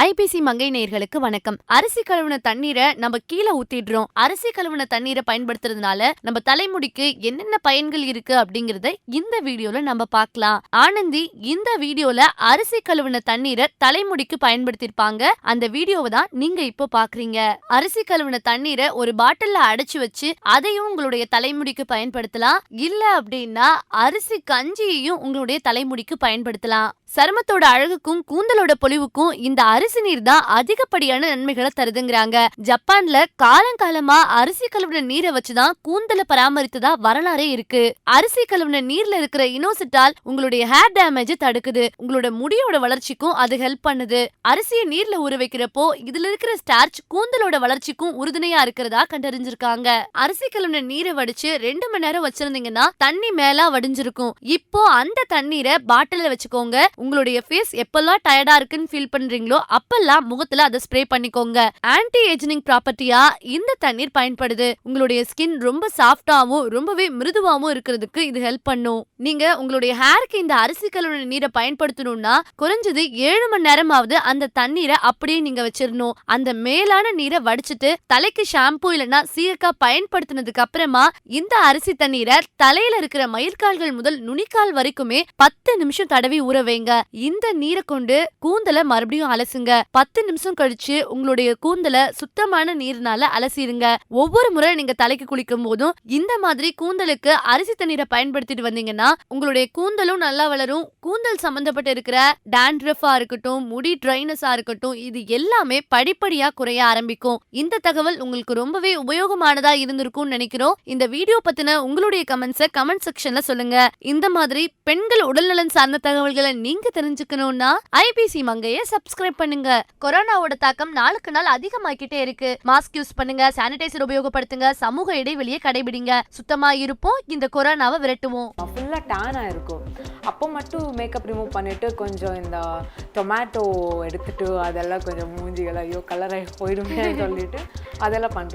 IBC மங்கை நேயர்களுக்கு வணக்கம். அரிசி கழுவுன தண்ணீரை நம்ம கீழே ஊத்திடுறோம். அரிசி கழுவுன தண்ணீரை பயன்படுத்துறதுனால நம்ம தலைமுடிக்கு என்னென்ன பயன்கள் இருக்கு அப்படிங்கறத இந்த வீடியோல நம்ம பார்க்கலாம். ஆனந்தி இந்த வீடியோல அரிசி கழுவுன தண்ணீரை தலைமுடிக்கு பயன்படுத்திருப்பாங்க. அந்த வீடியோவை தான் நீங்க இப்போ பாக்குறீங்க. அரிசி கழுவுன தண்ணீரை ஒரு பாட்டில்ல அடைச்சு வச்சு அதையும் உங்களுடைய தலைமுடிக்கு பயன்படுத்தலாம். இல்ல அப்படின்னா அரிசி கஞ்சியையும் உங்களுடைய தலைமுடிக்கு பயன்படுத்தலாம். சருமத்தோட அழகுக்கும் கூந்தலோட பொலிவுக்கும் இந்த அரிசி நீர் தான் அதிகப்படியான நன்மைகளை தருதுங்கிறாங்க. ஜப்பான்ல காலங்காலமா அரிசி கழுவுன நீரை வச்சுதான் கூந்தல பராமரித்ததா வரலாறே இருக்கு. அரிசி கழுவுன நீர்ல இருக்கிற இனோசிட்டால் உங்களுடைய ஹேர் டேமேஜ் தடுக்குது. உங்களோட முடியோட வளர்ச்சிக்கும் அது ஹெல்ப் பண்ணுது. அரிசியை நீர்ல ஊற வைக்கிறப்போ இதுல இருக்கிற ஸ்டார்ச் கூந்தலோட வளர்ச்சிக்கும் உறுதுணையா இருக்கிறதா கண்டறிஞ்சிருக்காங்க. அரிசி கழுவுன நீரை வடிச்சு 2 மணி நேரம் வச்சிருந்தீங்கன்னா தண்ணி மேலா வடிஞ்சிருக்கும். இப்போ அந்த தண்ணீரை பாட்டில வச்சுக்கோங்க. உங்களுடைய ஃபேஸ் எப்பெல்லாம் டயர்டா இருக்குன்னு ஃபீல் பண்றீங்களோ அப்பெல்லாம் முகத்துல அதை ஸ்ப்ரே பண்ணிக்கோங்க. ஆன்டி ஏஜிங் ப்ராப்பர்ட்டியா இந்த தண்ணீர் பயன்படுது. உங்களுடைய ஸ்கின் ரொம்ப சாஃப்டாவும் ரொம்பவே மிருதுவாவும் இருக்கிறதுக்கு இது ஹெல்ப் பண்ணும். நீங்க உங்களுடைய ஹேருக்கு இந்த அரிசி கழுவுன நீரை பயன்படுத்தணும்னா குறைஞ்சது 7 மணி நேரமாவது அந்த தண்ணீரை அப்படியே நீங்க வச்சிடணும். அந்த மேலான நீரை வடிச்சிட்டு தலைக்கு ஷாம்பு இல்லைன்னா சீயக்காய் பயன்படுத்தினதுக்கு அப்புறமா இந்த அரிசி தண்ணீரை தலையில இருக்கிற மயிர்கால்கள் முதல் நுனிக்கால் வரைக்குமே 10 நிமிஷம் தடவி ஊற வைங்க. இந்த நீரை கொண்டு கூந்தலை மறுபடியும் அலசுங்க. 10 நிமிஷம் கழிச்சு உங்களுடைய கூந்தலை சுத்தமான நீர்னால அலசிடுங்க. ஒவ்வொரு முறை நீங்க தலைக்கு குளிக்கும் போதும் இந்த மாதிரி கூந்தலுக்கு அரிசி தண்ணீரை பயன்படுத்திட்டு வந்தீங்கன்னா உங்களுடைய கூந்தலும் நல்லா வளரும். கூந்தல் சம்பந்தப்பட்டு இருக்கிற டாண்ட்ரஃபா இருக்கட்டும், முடி ட்ரைனஸா இருக்கட்டும், இது எல்லாமே படிப்படியா குறைய ஆரம்பிக்கும். இந்த தகவல் உங்களுக்கு ரொம்பவே உபயோகமானதா இருந்திருக்கும்னு நினைக்கிறோம். இந்த வீடியோ பத்தின உங்களுடைய கமெண்ட்ஸை கமெண்ட் செக்ஷன்ல சொல்லுங்க. இந்த மாதிரி பெண்கள் உடல்நலன் சார்ந்த தகவல்களை நீங்க தெரிஞ்சுக்கணும்னா ஐபிசி மங்கையை சப்ஸ்கிரைப் பண்ணுங்க. கொரோனாவோட தாக்கம் நாளுக்கு நாள் அதிகமாகிட்டே இருக்கு. மாஸ்க் யூஸ் பண்ணுங்க, சானிடைசர் உபயோகப்படுத்துங்க, சமூக இடைவெளியை கடைபிடிங்க. சுத்தமா இருப்போம், இந்த கொரோனாவை விரட்டுவோம். ஃபுல்லா டேன் ஆயிருக்கும். அப்போ மட்டும் மேக்கப் ரிமூவ் பண்ணிட்டு கொஞ்சம் இந்த டொமேட்டோ எடுத்துட்டு அதெல்லாம் கொஞ்சம் மூஞ்சிகளை ஐயோ கலராகி போயிடுமே சொல்லிட்டு அதெல்லாம் பண்ணிட்டு